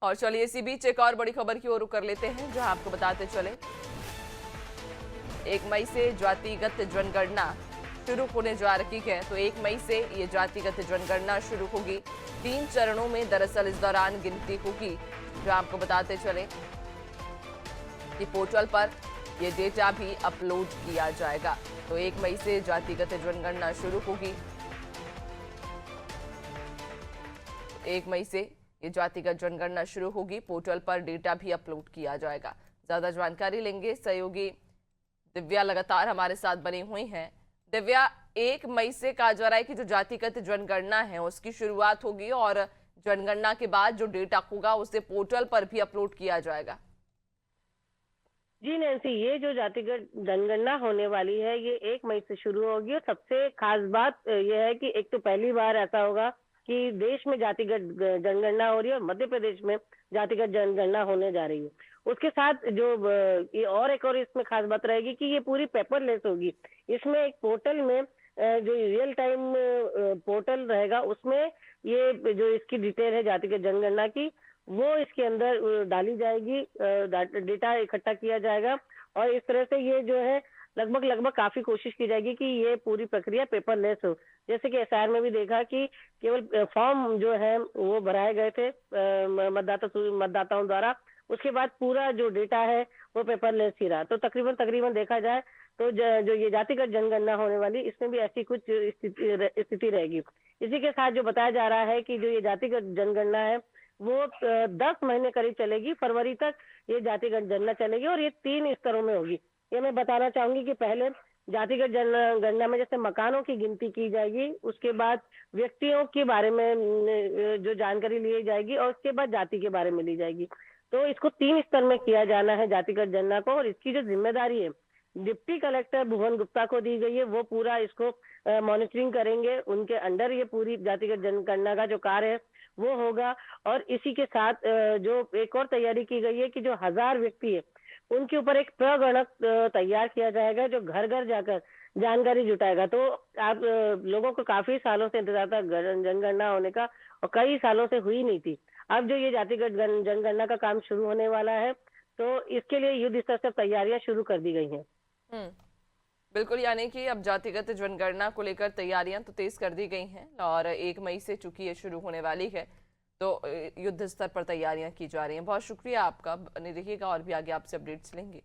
और चलिए इसी बीच एक और बड़ी खबर की ओर रुख कर लेते हैं, जहां आपको बताते चले 1 मई से जातिगत जनगणना शुरू होने जा रही है। तो 1 मई से ये जातिगत जनगणना शुरू होगी। 3 चरणों में दरअसल इस दौरान गिनती होगी, जो आपको बताते चले कि पोर्टल पर ये डेटा भी अपलोड किया जाएगा। तो 1 मई से जातिगत जनगणना शुरू होगी। 1 मई से ये जातिगत जनगणना शुरू होगी, पोर्टल पर डेटा भी अपलोड किया जाएगा। ज्यादा जानकारी लेंगे, सहयोगी दिव्या लगातार हमारे साथ बनी हुई हैं। दिव्या, 1 मई से कहा जा रहा है कि जो जातिगत जनगणना है उसकी शुरुआत होगी और जनगणना के बाद जो डेटा होगा उसे पोर्टल पर भी अपलोड किया जाएगा। जी नैन्सी, ये जो जातिगत जनगणना होने वाली है ये 1 मई से शुरू होगी और सबसे खास बात यह है कि एक तो पहली बार ऐसा होगा कि देश में जातिगत जनगणना हो रही है और मध्य प्रदेश में जातिगत जनगणना होने जा रही है। उसके साथ जो ये और एक और इसमें खास बात रहेगी कि ये पूरी पेपरलेस होगी। इसमें एक पोर्टल में जो रियल टाइम पोर्टल रहेगा उसमें ये जो इसकी डिटेल है जातिगत जनगणना की वो इसके अंदर डाली जाएगी, डेटा इकट्ठा किया जाएगा और इस तरह से ये जो है लगभग काफी कोशिश की जाएगी कि ये पूरी प्रक्रिया पेपरलेस हो। जैसे कि एसआईआर में भी देखा कि केवल फॉर्म जो है वो भराए गए थे मतदाताओं द्वारा, उसके बाद पूरा जो डेटा है वो पेपरलेस ही रहा। तो तकरीबन देखा जाए तो जो ये जातिगत जनगणना होने वाली इसमें भी ऐसी कुछ स्थिति रहेगी। इसी के साथ जो बताया जा रहा है कि जो ये जातिगत जनगणना है वो 10 महीने करीब चलेगी। फरवरी तक ये जातिगत जनगणना चलेगी और ये 3 स्तरों में होगी। ये मैं बताना चाहूंगी कि पहले जातिगत जनगणना में जैसे मकानों की गिनती की जाएगी, उसके बाद व्यक्तियों के बारे में जो जानकारी ली जाएगी और उसके बाद जाति के बारे में ली जाएगी। तो इसको 3 स्तर में किया जाना है जातिगत जनगणना को और इसकी जो जिम्मेदारी है डिप्टी कलेक्टर भुवन गुप्ता को दी गई है। वो पूरा इसको मॉनिटरिंग करेंगे, उनके अंडर ये पूरी जातिगत जनगणना का जो कार्य है वो होगा। और इसी के साथ जो एक और तैयारी की गई है कि जो 1000 व्यक्ति है उनके ऊपर एक प्रगणक तैयार किया जाएगा जो घर घर जाकर जानकारी जुटाएगा। तो आप लोगों को काफी सालों से इंतजार था जनगणना होने का और कई सालों से हुई नहीं थी। अब जो ये जातिगत जनगणना का काम शुरू होने वाला है तो इसके लिए युद्ध स्तर से तैयारियां शुरू कर दी गई हैं। बिल्कुल, यानी कि अब जातिगत जनगणना को लेकर तैयारियां तो तेज कर दी गई हैं और 1 मई से चूंकि ये शुरू होने वाली है तो युद्ध स्तर पर तैयारियां की जा रही हैं। बहुत शुक्रिया आपका, बने रहिएगा और भी आगे आपसे अपडेट्स लेंगे।